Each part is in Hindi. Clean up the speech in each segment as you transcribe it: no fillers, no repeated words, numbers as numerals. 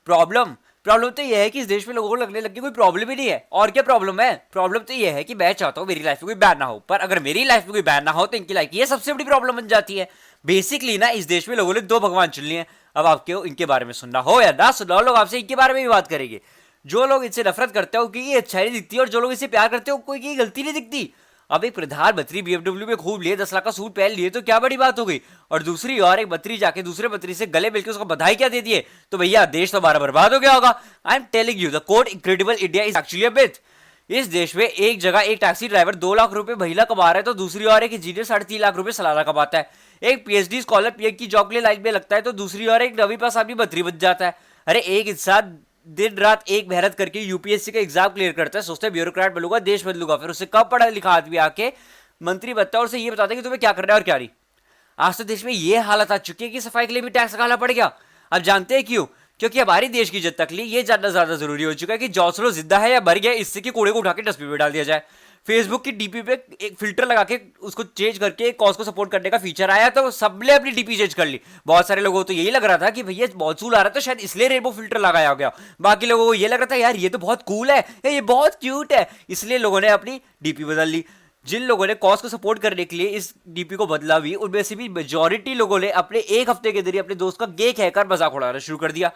प्रॉब्लम प्रॉब्लम तो ये है कि इस देश में लोगों को लगने लग गई कोई प्रॉब्लम ही नहीं है। और क्या प्रॉब्लम है? प्रॉब्लम तो ये है कि मैं चाहता हूँ मेरी लाइफ में कोई बैन ना हो, पर अगर मेरी लाइफ में कोई बैन ना हो तो इनकी लाइफ ये सबसे बड़ी प्रॉब्लम बन जाती है। बेसिकली ना इस देश में लोगों ने दो भगवान चुन लिए हैं। अब आपको इनके बारे में सुनना हो या ना सुनना हो, लोग आपसे इनके बारे में भी बात करेंगे। जो लोग इनसे नफरत करते हो क्योंकि ये अच्छाई नहीं दिखती, और जो लोग इसे प्यार करते हो कोई की गलती नहीं दिखती। अब एक प्रधानमंत्री बीएमडब्ल्यू में खूब लिए 10 लाख का सूट पहन लिए तो क्या बड़ी बात हो गई, और दूसरी और एक मंत्री जाके दूसरे मंत्री से गले मिलकर उसको बधाई क्या दे दिए, तो भैया देश तो हमारा बर्बाद हो गया होगा। I am telling you the code incredible India is actually a myth. इस देश में एक जगह एक टैक्सी ड्राइवर 2 लाख रुपए महीना कमा रहा है, तो दूसरी ओर एक इंजीनियर 3.5 लाख रुपए सालाना कमाता है। एक पीएचडी स्कॉलर पीएच की जॉब के लिए लाइन में लगता है, तो दूसरी ओर एक 9वीं पास आदमी मंत्री बन जाता है। अरे एक इंसान दिन रात एक मेहनत करके यूपीएससी का एग्जाम क्लियर करता है, सोचता है ब्यूरोक्रेट बनूंगा, देश बदलूंगा, फिर उससे कम पढ़ा लिखा आदमी आके मंत्री बनता है और उसे ये बताता है कि तुम्हें क्या करना है और क्या नहीं। आज तो देश में ये हालत आ चुकी है कि सफाई के लिए भी टैक्स लगाना पड़ गया। अब जानते हैं क्यों? क्योंकि हमारी देश की इज्जत तक लिए ये जानना ज्यादा जरूरी हो चुका है कि जॉर्ज जिंदा है या मर गया, इससे कि कूड़े को उठा के डस्टबिन में डाल दिया जाए। फेसबुक की डीपी पे एक फिल्टर लगा के उसको चेंज करके एक कॉज को सपोर्ट करने का फीचर आया, तो सबने अपनी डीपी चेंज कर ली। बहुत सारे लोगों को तो यही लग रहा था कि भैया मॉनसून आ रहा था शायद इसलिए रेनबो फिल्टर लगाया गया। बाकी लोगों को ये लग रहा था यार ये तो बहुत कूल है, ये बहुत क्यूट है, इसलिए लोगों ने अपनी डीपी बदल ली। जिन लोगों ने कॉज को सपोर्ट करने के लिए इस डीपी को बदला भी, उनमें से भी मेजोरिटी लोगों ने अपने एक हफ्ते के जरिए अपने दोस्त का गे कहकर मजाक उड़ाना शुरू कर दिया।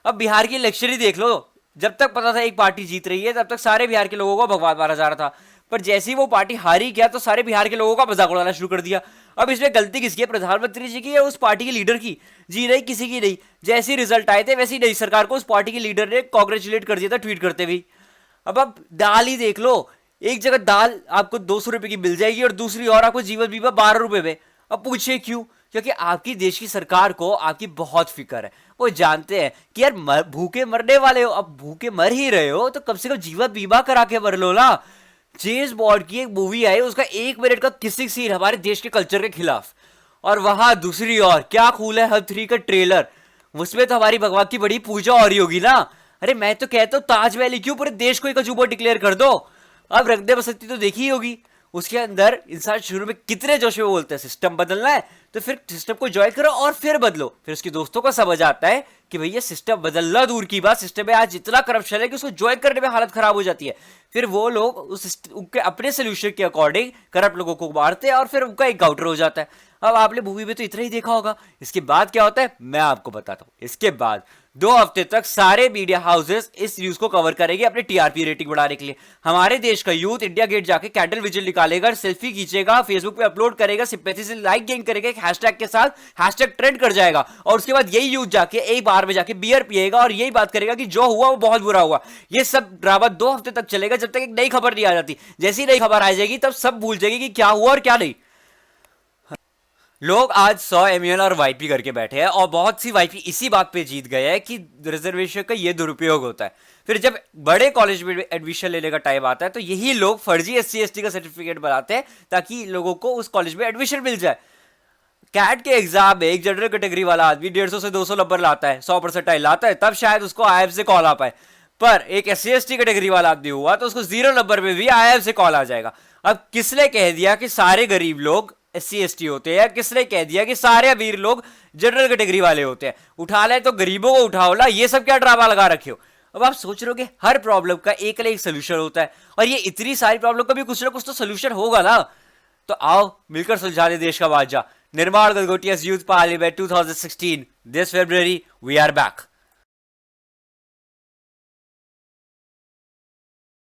अब बिहार की इलेक्शन ही देख लो, जब तक पता था एक पार्टी जीत रही है तब तक सारे बिहार के लोगों को भगवान माना जा रहा था, पर जैसे ही वो पार्टी हारी गया तो सारे बिहार के लोगों का मजाक उड़ाना शुरू कर दिया। अब इसमें गलती किसकी है? प्रधानमंत्री जी की या उस पार्टी के लीडर की? जी नहीं, किसी की नहीं। जैसे रिजल्ट आए थे वैसी नई सरकार को उस पार्टी के लीडर ने कॉन्ग्रेचुलेट कर दिया था ट्वीट करते हुए। अब दाल ही देख लो, एक जगह दाल आपको 200 रुपए की मिल जाएगी और दूसरी और आपको जीवन बीमा 12 रुपए में। अब पूछे क्यों? क्योंकि आपकी देश की सरकार को आपकी बहुत फिक्र है। वो जानते हैं कि यार भूखे मरने वाले हो, अब भूखे मर ही रहे हो तो कम से कम जीवन बीमा करा के मर लो ना। जेम्स बॉन्ड की एक मूवी आई, उसका 1 मिनट का किसिंग सीन हमारे देश के कल्चर के खिलाफ, और वहां दूसरी ओर क्या कूल है हद 3 का ट्रेलर, उसमें तो हमारी भगवान की बड़ी पूजा हो रही होगी ना। अरे मैं तो कहता हूँ ताजमहल क्यों पूरे देश को एक अजूबा डिक्लेयर कर दो। अब रख दे बसंती तो देखी ही होगी, उसके अंदर इंसान शुरू में कितने जोश में बोलते हैं सिस्टम बदलना है तो फिर सिस्टम को ज्वाइन करो और फिर बदलो। फिर उसके दोस्तों को समझ आता है कि भैया सिस्टम बदलना दूर की बात, सिस्टम में आज इतना करप्शन है कि उसको ज्वाइन करने में हालत खराब हो जाती है। फिर वो लोग उनके अपने सोल्यूशन के अकॉर्डिंग करप्ट लोगों को मारते हैं और फिर उनका एनकाउंटर हो जाता है। अब आपने मूवी में तो इतना ही देखा होगा, इसके बाद क्या होता है मैं आपको बताता हूँ। इसके बाद 2 हफ्ते तक सारे मीडिया हाउसेस इस न्यूज को कवर करेंगे अपने टीआरपी रेटिंग बढ़ाने के लिए। हमारे देश का यूथ इंडिया गेट जाके कैंडल विजिल निकालेगा, सेल्फी खींचेगा, फेसबुक पे अपलोड करेगा, सिंपैथी से लाइक गेन करेगा, एक हैशटैग के साथ हैशटैग ट्रेंड कर जाएगा, और उसके बाद यही यूथ जाके एक बार में जाके बियर पिएगा और यही बात करेगा कि जो हुआ वो बहुत बुरा हुआ। ये सब ड्रामा 2 हफ्ते तक चलेगा जब तक एक नई खबर नहीं आ जाती। जैसी नई खबर आ जाएगी तब सब भूल जाएगी कि क्या हुआ और क्या नहीं। लोग आज 100 एमएल और वाईपी करके बैठे हैं, और बहुत सी वाईपी इसी बात पे जीत गए हैं कि रिजर्वेशन का ये दुरुपयोग होता है। फिर जब बड़े कॉलेज में एडमिशन लेने का टाइम आता है तो यही लोग फर्जी SC/ST का सर्टिफिकेट बनाते हैं ताकि लोगों को उस कॉलेज में एडमिशन मिल जाए। कैट के एग्जाम में एक जनरल कैटेगरी वाला आदमी 150 से 200 नंबर लाता है, 100% लाता है, तब शायद उसको IIM से कॉल आ पाए। पर एक SC/ST कैटेगरी वाला आदमी हुआ तो उसको 0 नंबर में भी IIM से कॉल आ जाएगा। अब किसने कह दिया कि सारे गरीब लोग SC/ST होते हैं? किसने कह दिया कि सारे अमीर लोग जनरल कैटेगरी वाले होते हैं? उठा ले तो गरीबों को उठाओ ना, ये सब क्या ड्रामा लगा रखे हो? अब आप सोच रहे हो कि हर प्रॉब्लम का एक ना एक सोल्यूशन होता है, और ये इतनी सारी प्रॉब्लम का भी कुछ ना कुछ तो सोल्यूशन होगा ना। तो आओ मिलकर सुलझा दे देश का बादशाह। निर्माण Galgotia youth parliament 2016 this February we are back।